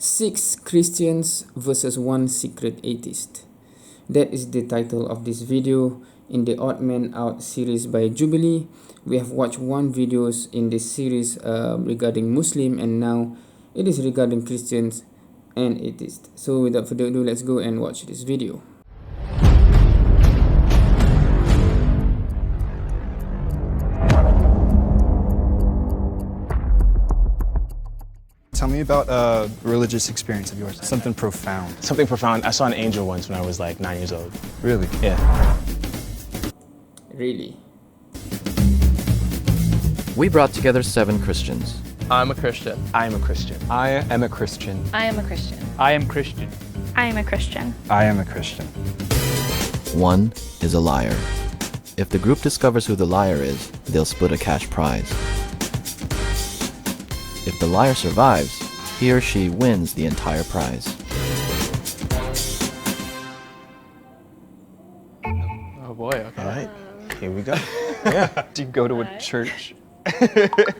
6 Christians versus 1 secret atheist. That is the title of this video in the Odd Man Out series by Jubilee. We have watched one videos in this series regarding Muslim, and now it is regarding Christians and atheists. So without further ado, let's go and watch this video. Tell me about a religious experience of yours. Something profound. Something profound. I saw an angel once when I was like 9 years old. Really? Yeah. Really? We brought together 7 Christians. I'm a Christian. I am a Christian. I am a Christian. I am a Christian. I am Christian. I am a Christian. I am a Christian. 1 is a liar. If the group discovers who the liar is, they'll split a cash prize. If the liar survives, he or she wins the entire prize. Oh boy, okay. All right, here we go. Do you go to a church?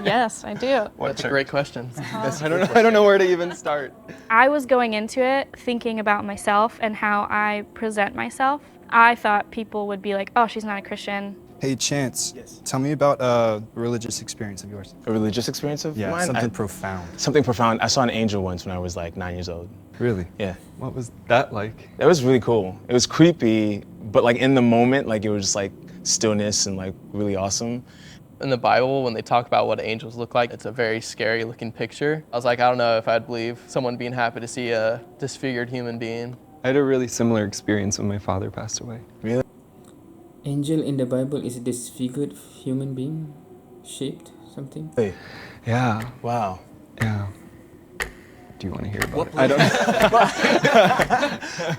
Yes, I do. That's a great question. I don't know where to even start. I was going into it thinking about myself and how I present myself. I thought people would be like, oh, she's not a Christian. Hey, Chance. Yes. Tell me about a religious experience of yours. A religious experience of mine? Something profound. Something profound. I saw an angel once when I was like 9 years old. Really? Yeah. What was that like? It was really cool. It was creepy, but like in the moment, like it was just like stillness and like really awesome. In the Bible, when they talk about what angels look like, it's a very scary looking picture. I was like, I don't know if I'd believe someone being happy to see a disfigured human being. I had a really similar experience when my father passed away. Really? Angel in the Bible is a disfigured human being? Shaped? Something? Hey. Yeah, Wow. yeah. Do you want to hear about it? I don't.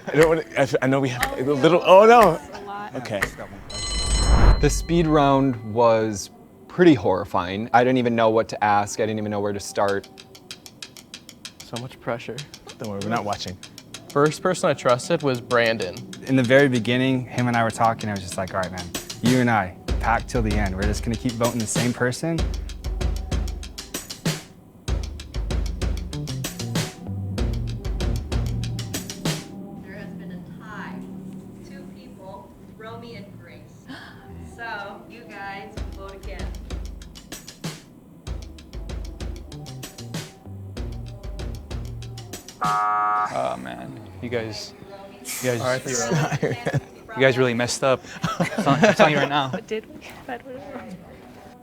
I don't want to. I know we have a little. Oh no. Okay. The speed round was pretty horrifying. I didn't even know what to ask. I didn't even know where to start. So much pressure. Don't worry, we're not watching. First person I trusted was Brandon. In the very beginning, him and I were talking. I was just like, all right, man, you and I, packed till the end. We're just gonna keep voting the same person. There has been a tie. 2 people, Romy and Grace. So, you guys vote again. Oh man, you guys R.I.P. you guys really messed up. I'm telling you right now. What did we?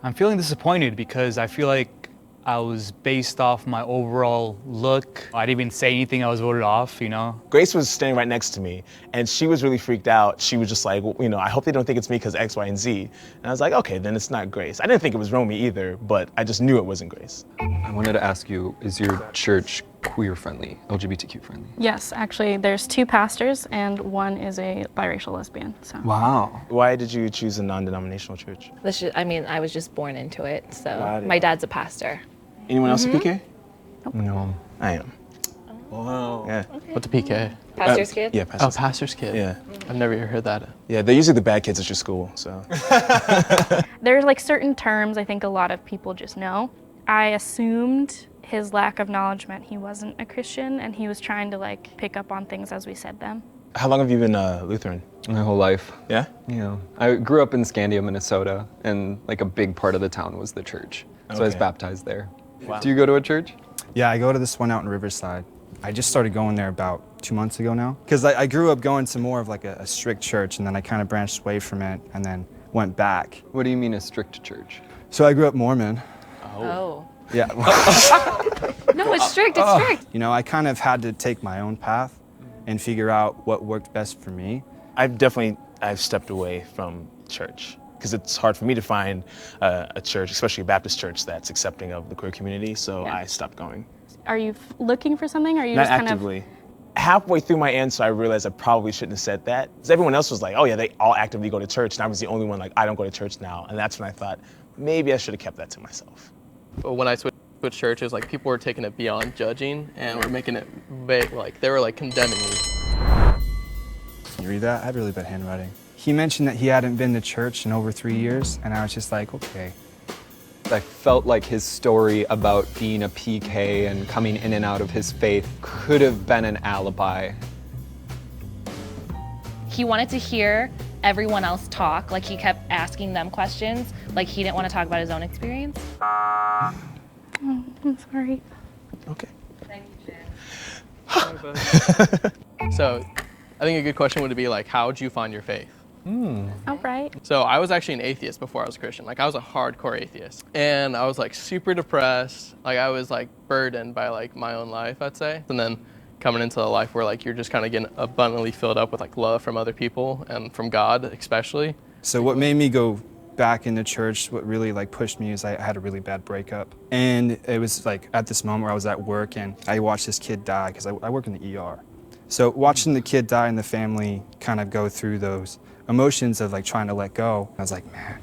I'm feeling disappointed because I feel like I was based off my overall look. I didn't even say anything. I was voted off, you know? Grace was standing right next to me, and she was really freaked out. She was just like, well, you know, I hope they don't think it's me because X, Y, and Z. And I was like, okay, then it's not Grace. I didn't think it was Romy either, but I just knew it wasn't Grace. I wanted to ask you, is your church queer friendly, LGBTQ friendly? Yes, actually, there's 2 pastors and 1 is a biracial lesbian. So. Wow. Why did you choose a non-denominational church? I was just born into it, so Got it. my dad's a pastor. Anyone else a PK? No. I am. Wow. Yeah. What's a PK? Pastor's kid? Yeah, Oh, pastor's. pastor's kid. Yeah. I've never heard that. Yeah, they're usually the bad kids at your school, so. There's like certain terms I think a lot of people just know. I assumed his lack of knowledge meant he wasn't a Christian, and he was trying to like pick up on things as we said them. How long have you been Lutheran? My whole life. Yeah? Yeah. I grew up in Scandia, Minnesota, and like a big part of the town was the church. So I was Okay. baptized there. Wow. Do you go to a church? Yeah, I go to this one out in Riverside. I just started going there about 2 months ago now. Because I grew up going to more of like a strict church, and then I kind of branched away from it and then went back. What do you mean a strict church? So I grew up Mormon. Oh. Yeah. No, it's strict, it's strict. You know, I kind of had to take my own path and figure out what worked best for me. I've stepped away from church because it's hard for me to find a church, especially a Baptist church, that's accepting of the queer community, so Yeah. I stopped going. Are you looking for something, or are you Not just kind actively. Halfway through my answer, I realized I probably shouldn't have said that. Because everyone else was like, oh yeah, they all actively go to church, and I was the only one like, I don't go to church now. And that's when I thought, maybe I should have kept that to myself. But when I switched churches, like people were taking it beyond judging and were making it like they were like condemning me. Can you read that? I have really bad handwriting. He mentioned that he hadn't been to church in over 3 years, and I was just like, okay. I felt like his story about being a PK and coming in and out of his faith could have been an alibi. He wanted to hear everyone else talk, like he kept asking them questions, like he didn't want to talk about his own experience. Oh, I'm sorry. Okay. Thank you, Jen. So I think a good question would be like, how did you find your faith? All right. So I was actually an atheist before I was a Christian. Like I was a hardcore atheist. And I was like super depressed. Like I was like burdened by like my own life, I'd say. And then coming into a life where like you're just kind of getting abundantly filled up with like love from other people and from God especially. So what made me go back into church, what really like pushed me is I had a really bad breakup. And it was like at this moment where I was at work and I watched this kid die because I work in the ER. So watching the kid die and the family kind of go through those emotions of like trying to let go, I was like, man,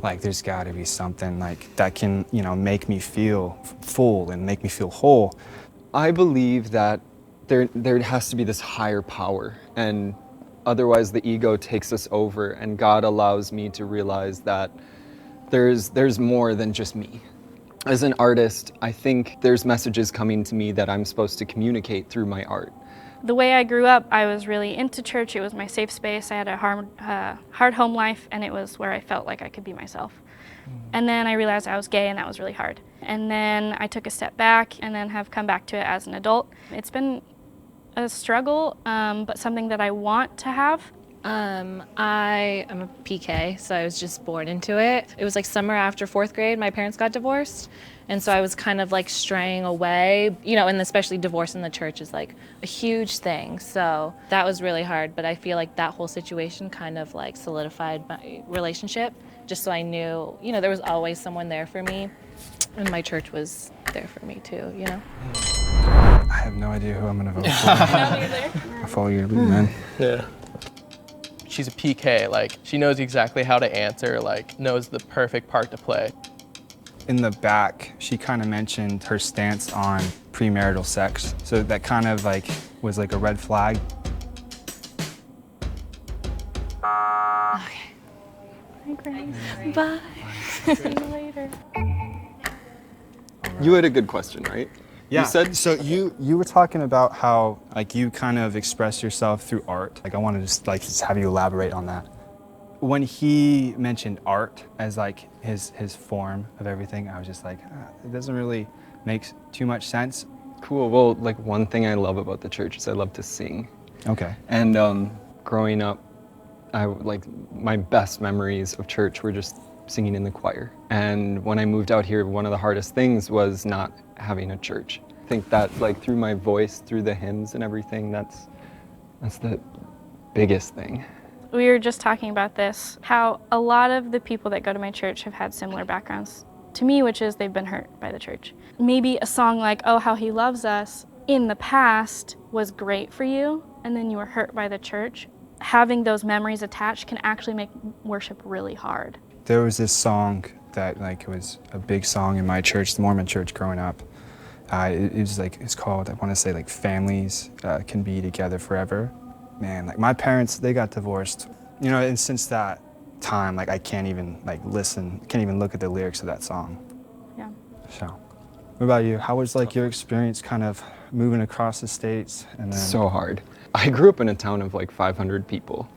like there's gotta be something like that can, you know, make me feel full and make me feel whole. I believe that there has to be this higher power, and otherwise the ego takes us over, and God allows me to realize that there's more than just me. As an artist, I think there's messages coming to me that I'm supposed to communicate through my art. The way I grew up, I was really into church. It was my safe space. I had a hard home life, and it was where I felt like I could be myself. And then I realized I was gay, and that was really hard. And then I took a step back and then have come back to it as an adult. It's been a struggle, but something that I want to have. I am a PK, so I was just born into it. It was like summer after 4th grade, my parents got divorced. And so I was kind of like straying away, you know, and especially divorce in the church is like a huge thing. So that was really hard, but I feel like that whole situation kind of like solidified my relationship, just so I knew, you know, there was always someone there for me, and my church was there for me too, you know? I have no idea who I'm gonna vote for. I follow your lead, man. Yeah. She's a PK, like she knows exactly how to answer, like knows the perfect part to play. In the back, she kind of mentioned her stance on premarital sex. So that kind of like was like a red flag. Hi, Grace. Bye. See you later. You had a good question, right? Yeah. You said so. You were talking about how like you kind of express yourself through art. Like I want to just have you elaborate on that. When he mentioned art as like his form of everything, I was just like, it doesn't really make too much sense. Cool. Well, like one thing I love about the church is I love to sing. Okay. And growing up, my best memories of church were just singing in the choir. And when I moved out here, one of the hardest things was not having a church. I think that like through my voice, through the hymns and everything, that's the biggest thing. We were just talking about this, how a lot of the people that go to my church have had similar backgrounds to me, which is they've been hurt by the church. Maybe a song like, "Oh, How He Loves Us," in the past was great for you, and then you were hurt by the church. Having those memories attached can actually make worship really hard. There was this song that like was a big song in my church, the Mormon church growing up. It was like, it's called, I want to say like Families Can Be Together Forever. Man, like my parents, they got divorced, you know, and since that time, like I can't even like listen, can't even look at the lyrics of that song. Yeah. So, what about you? How was like your experience kind of moving across the states? And then... So hard. I grew up in a town of like 500 people,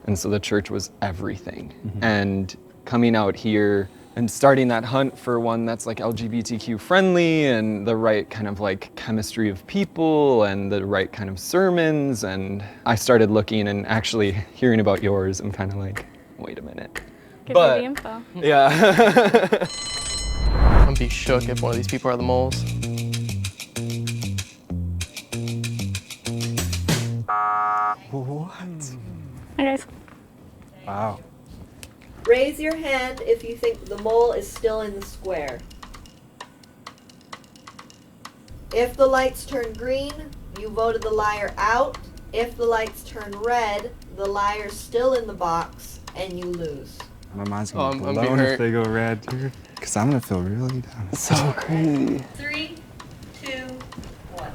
and so the church was everything. Mm-hmm. And coming out here and starting that hunt for one that's like LGBTQ friendly and the right kind of like chemistry of people and the right kind of sermons, and I started looking and actually hearing about yours, I'm kind of like, wait a minute. Give you the info. Yeah. I'm gonna be shook if one of these people are the moles. What? Hi guys. Wow. Raise your hand if you think the mole is still in the square. If the lights turn green, you voted the liar out. If the lights turn red, the liar's still in the box and you lose. My mind's gonna I'm blow being if hurt. they go red, dude. Because I'm gonna feel really down. So crazy. 3, 2, 1.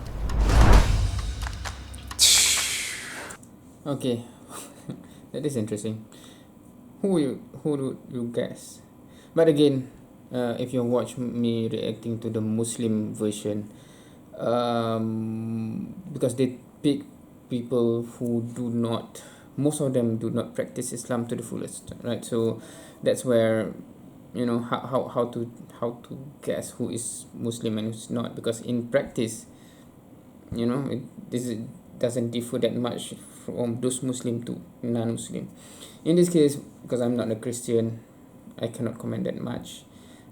Okay, that is interesting. Who do you guess? But again, if you watch me reacting to the Muslim version, because they pick people who do not, most of them do not practice Islam to the fullest, right? So that's where, you know, how to guess who is Muslim and who's not, because in practice, you know, it doesn't differ that much from those Muslim to non-Muslim. In this case, because I'm not a Christian, I cannot comment that much,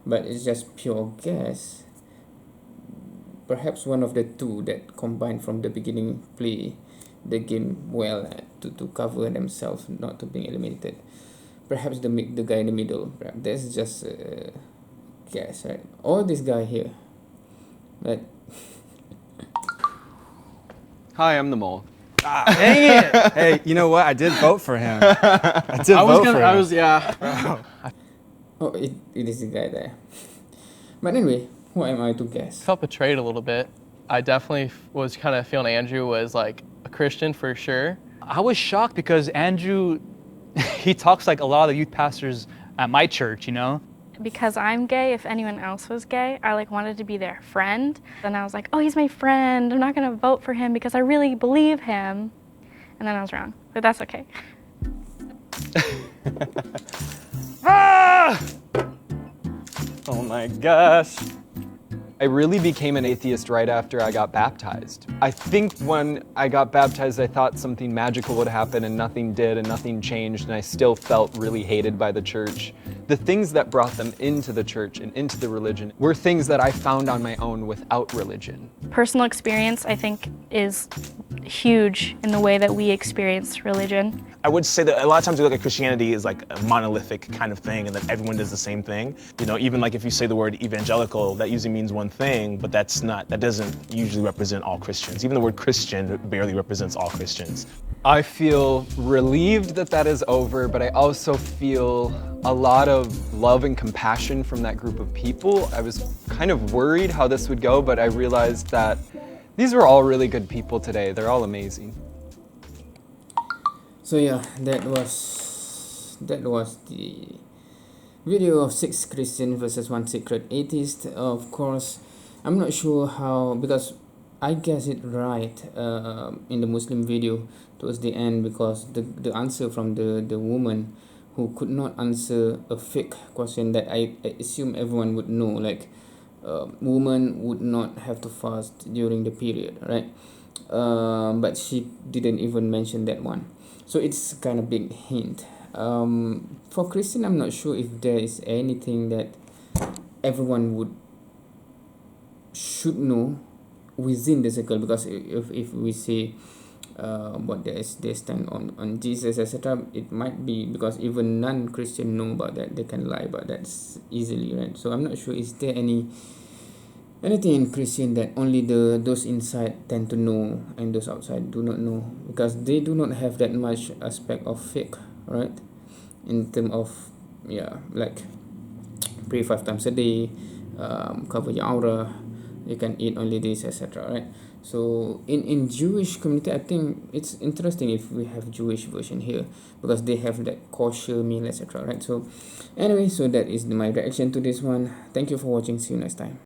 but it's just pure guess. Perhaps one of the two that combined from the beginning play the game well to cover themselves not to being eliminated. Perhaps the guy in the middle. Perhaps that's just a guess, right? Or this guy here, right? Hi, I'm the mole. Dang it! Hey, you know what? I did vote for him. I did vote for him. Yeah. Oh, it is the guy there. But anyway, who am I to guess? Felt betrayed a little bit. I definitely was kind of feeling Andrew was like a Christian for sure. I was shocked because Andrew, he talks like a lot of the youth pastors at my church, you know? Because I'm gay, if anyone else was gay, I like wanted to be their friend. And I was like, oh, he's my friend. I'm not gonna vote for him because I really believe him. And then I was wrong, but that's okay. Ah! Oh my gosh. I really became an atheist right after I got baptized. I think when I got baptized, I thought something magical would happen and nothing did and nothing changed, and I still felt really hated by the church. The things that brought them into the church and into the religion were things that I found on my own without religion. Personal experience, I think, is huge in the way that we experience religion. I would say that a lot of times we look at Christianity as like a monolithic kind of thing and that everyone does the same thing. You know, even like if you say the word evangelical, that usually means one thing, but that doesn't usually represent all Christians. Even the word Christian barely represents all Christians. I feel relieved that that is over, but I also feel a lot of love and compassion from that group of people. I was kind of worried how this would go, but I realized that these were all really good people today. They're all amazing. So yeah, that was the video of 6 Christian versus 1 secret atheist. Of course, I'm not sure how, because I guess it right in the Muslim video towards the end, because the answer from the woman who could not answer a fake question that I assume everyone would know, like woman would not have to fast during the period, right? But she didn't even mention that one. So it's kind of big hint. For Christian, I'm not sure if there is anything that everyone should know within the circle, because if we say what they stand on Jesus, etc., it might be because even non-Christian know about that, they can lie about that easily, right? So I'm not sure, is there anything in Christian that only those inside tend to know and those outside do not know, because they do not have that much aspect of fake, right? In terms of, yeah, like pray 5 times a day, cover your aura, you can eat only this, etc., right? So in Jewish community, I think it's interesting if we have Jewish version here, because they have that kosher meal, etc., right? So anyway, so that is my reaction to this one. Thank you for watching. See you next time.